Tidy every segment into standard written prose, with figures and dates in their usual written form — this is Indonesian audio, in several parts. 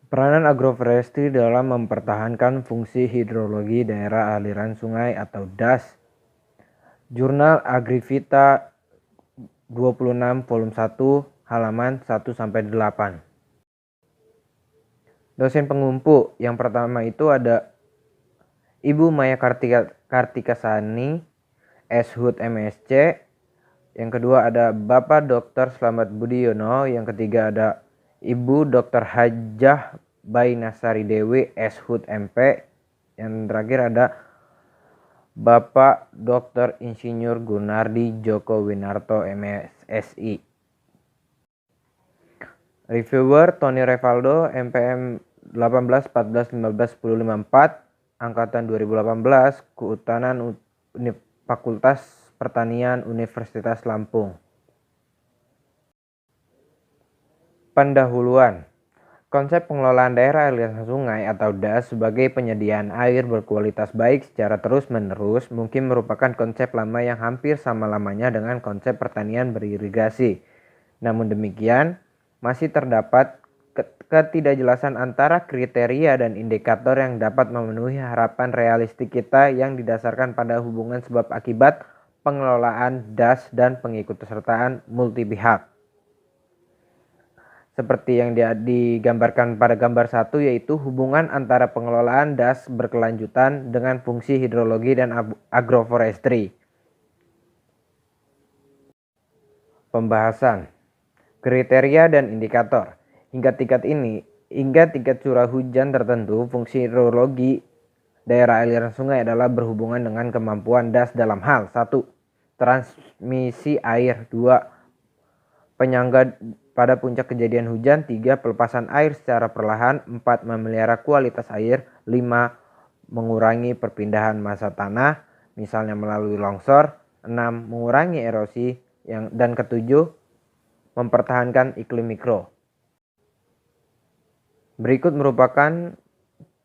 Peranan agroforestry dalam mempertahankan fungsi hidrologi daerah aliran sungai atau DAS. Jurnal Agrivita 26 volume 1 halaman 1-8. Dosen pengumpu yang pertama itu ada Ibu Maya Kartikasani, S.Hud MSc. Yang kedua ada Bapak Dr. Slamet Budiono. Yang ketiga ada Ibu Dr. Hajah Bainasari Dewi, S.Hud MP. Yang terakhir ada Bapak Dr. Insinyur Gunardi Joko Winarto MSI. Reviewer Tony Revaldo, MPM 18 14 15 10 54, angkatan 2018, Kehutanan Fakultas Pertanian Universitas Lampung. Pendahuluan. Konsep pengelolaan daerah aliran sungai atau DAS sebagai penyediaan air berkualitas baik secara terus-menerus mungkin merupakan konsep lama yang hampir sama lamanya dengan konsep pertanian beririgasi. Namun demikian, masih terdapat ketidakjelasan antara kriteria dan indikator yang dapat memenuhi harapan realistik kita yang didasarkan pada hubungan sebab akibat pengelolaan DAS dan pengikutsertaan multi pihak. Seperti yang digambarkan pada gambar 1, yaitu hubungan antara pengelolaan DAS berkelanjutan dengan fungsi hidrologi dan agroforestry. Pembahasan kriteria dan indikator. Hingga tingkat curah hujan tertentu, fungsi hidrologi daerah aliran sungai adalah berhubungan dengan kemampuan DAS dalam hal 1. Transmisi air, 2. Penyangga pada puncak kejadian hujan, 3. Pelepasan air secara perlahan, 4. Memelihara kualitas air, 5. Mengurangi perpindahan massa tanah, misalnya melalui longsor, 6. Mengurangi erosi, dan ketujuh, mempertahankan iklim mikro. Berikut merupakan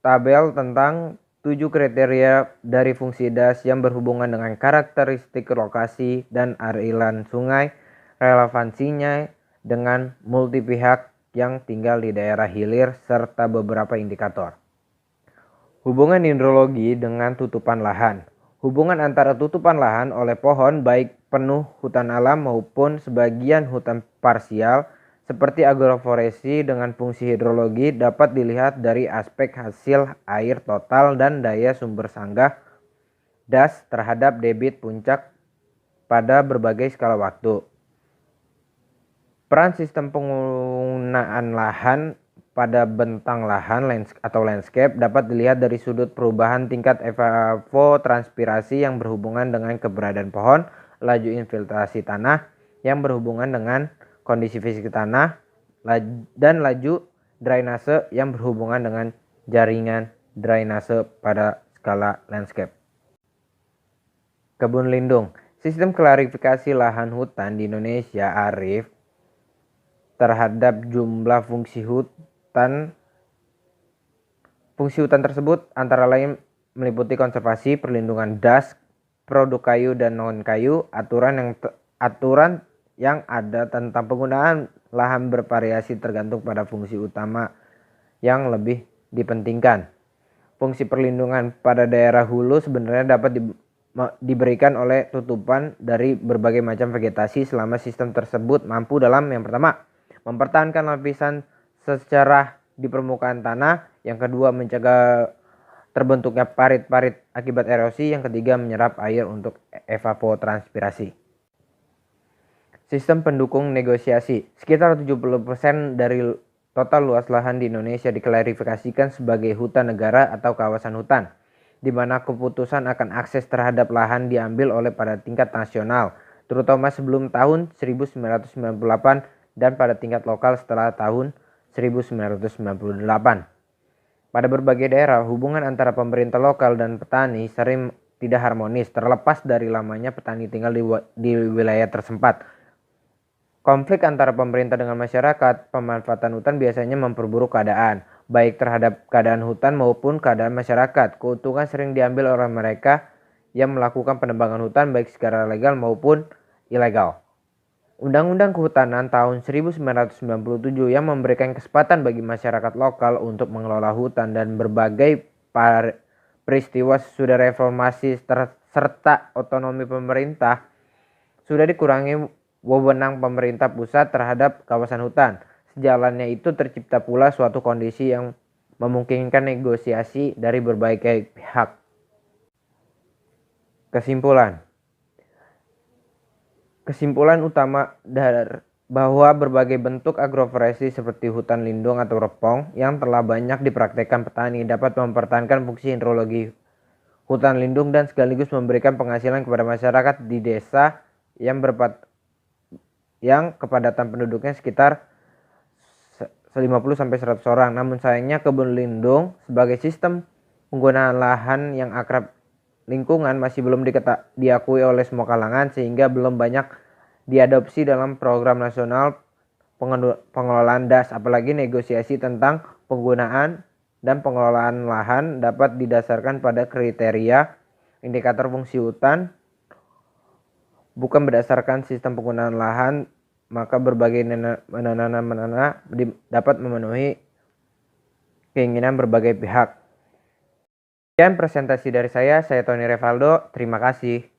tabel tentang 7 kriteria dari fungsi DAS yang berhubungan dengan karakteristik lokasi dan aliran sungai, relevansinya dengan multi pihak yang tinggal di daerah hilir, serta beberapa indikator. Hubungan hidrologi dengan tutupan lahan. Hubungan antara tutupan lahan oleh pohon baik penuh hutan alam maupun sebagian hutan parsial seperti agroforestry dengan fungsi hidrologi dapat dilihat dari aspek hasil air total dan daya sumber sanggah DAS terhadap debit puncak pada berbagai skala waktu. Peran sistem penggunaan lahan pada bentang lahan atau landscape dapat dilihat dari sudut perubahan tingkat evapotranspirasi yang berhubungan dengan keberadaan pohon, laju infiltrasi tanah yang berhubungan dengan kondisi fisik tanah, dan laju drainase yang berhubungan dengan jaringan drainase pada skala landscape. Kebun lindung. Sistem klarifikasi lahan hutan di Indonesia ARIF terhadap jumlah fungsi hutan tersebut antara lain meliputi konservasi, perlindungan DAS, produk kayu dan non-kayu, aturan yang ada tentang penggunaan lahan bervariasi tergantung pada fungsi utama yang lebih dipentingkan. Fungsi perlindungan pada daerah hulu sebenarnya dapat diberikan oleh tutupan dari berbagai macam vegetasi selama sistem tersebut mampu dalam yang pertama, mempertahankan lapisan secara di permukaan tanah, yang kedua mencegah terbentuknya parit-parit akibat erosi, yang ketiga menyerap air untuk evapotranspirasi. Sistem pendukung negosiasi. Sekitar 70% dari total luas lahan di Indonesia diklarifikasikan sebagai hutan negara atau kawasan hutan, di mana keputusan akan akses terhadap lahan diambil oleh pada tingkat nasional, terutama sebelum tahun 1998 dan pada tingkat lokal setelah tahun 1998. Pada berbagai daerah, hubungan antara pemerintah lokal dan petani sering tidak harmonis terlepas dari lamanya petani tinggal di wilayah tersempat. Konflik antara pemerintah dengan masyarakat, pemanfaatan hutan biasanya memperburuk keadaan, baik terhadap keadaan hutan maupun keadaan masyarakat. Keuntungan sering diambil oleh mereka yang melakukan penebangan hutan baik secara legal maupun ilegal. Undang-Undang Kehutanan tahun 1997 yang memberikan kesempatan bagi masyarakat lokal untuk mengelola hutan dan berbagai peristiwa sesudah reformasi serta otonomi pemerintah sudah dikurangi wewenang pemerintah pusat terhadap kawasan hutan. Sejalannya itu tercipta pula suatu kondisi yang memungkinkan negosiasi dari berbagai pihak. Kesimpulan utama bahwa berbagai bentuk agroforestry seperti hutan lindung atau repong yang telah banyak dipraktekkan petani dapat mempertahankan fungsi hidrologi hutan lindung dan sekaligus memberikan penghasilan kepada masyarakat di desa yang kepadatan penduduknya sekitar 50-100 orang. Namun sayangnya kebun lindung sebagai sistem penggunaan lahan yang akrab lingkungan masih belum diakui oleh semua kalangan sehingga belum banyak diadopsi dalam program nasional pengelolaan DAS. Apalagi negosiasi tentang penggunaan dan pengelolaan lahan dapat didasarkan pada kriteria indikator fungsi hutan bukan berdasarkan sistem penggunaan lahan, maka berbagai menana dapat memenuhi keinginan berbagai pihak. Sekian presentasi dari saya Tony Revaldo. Terima kasih.